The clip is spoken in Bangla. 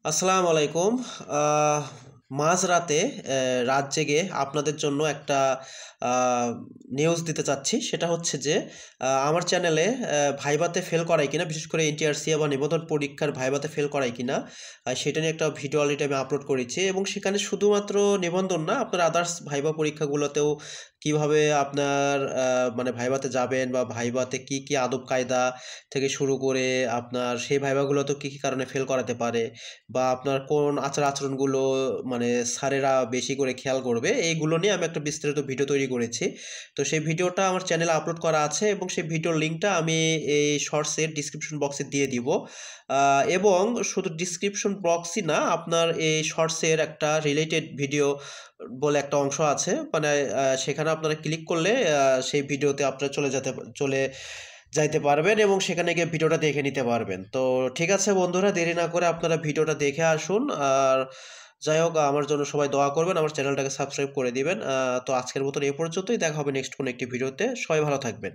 আসসালামু আলাইকুম। আহ মাঝরাতে রাত জেগে আপনাদের জন্য একটা আ নিউজ দিতে চাচ্ছি। সেটা হচ্ছে যে আমার চ্যানেলে ভাইভাতে ফেল করায় কিনা, বিশেষ করে এনটিআরসি বা নিবন্ধন পরীক্ষার ভাইভাতে ফেল করায় কিনা, সেটা নিয়ে একটা ভিডিও অলরেডি আমি আপলোড করেছি এবং সেখানে শুধুমাত্র নিবন্ধন না, আপনার আদার্স ভাইভা পরীক্ষাগুলোতেও কিভাবে আপনার মানে ভাইভাতে যাবেন বা ভাইভাতে কি আদব কায়দা থেকে শুরু করে আপনার সেই ভাইভাগুলোতেও কি কারণে ফেল করাতে পারে বা আপনার কোন আচার-আচরণগুলো মানে স্যারেরা বেশি করে খেয়াল করবে, এইগুলো নিয়ে আমি একটা বিস্তারিত ভিডিও তৈরি করেছি। তো সেই ভিডিওটা আমার চ্যানেলে আপলোড করা আছে এবং সেই ভিডিওর লিঙ্কটা আমি এই শর্টসের ডেসক্রিপশন বক্সে দিয়ে দিব। এবং শুধু ডেসক্রিপশন বক্সই না, আপনার এই শর্টসের একটা রিলেটেড ভিডিও বলে একটা অংশ আছে। মানে সেখানে আপনারা ক্লিক করলে সেই ভিডিওতে আপনারা চলে যাইতে পারবেন এবং সেখানে গিয়ে ভিডিওটা দেখে নিতে পারবেন। তো ঠিক আছে বন্ধুরা, দেরি না করে আপনারা ভিডিওটা দেখে আসুন। আর যাই হোক, আমার জন্য সবাই দোয়া করবেন, আমার চ্যানেলটাকে সাবস্ক্রাইব করে দিবেন। তো আজকের মতন এ পর্যন্তই। দেখা হবে নেক্সট কোনো একটি ভিডিওতে। সবাই ভালো থাকবেন।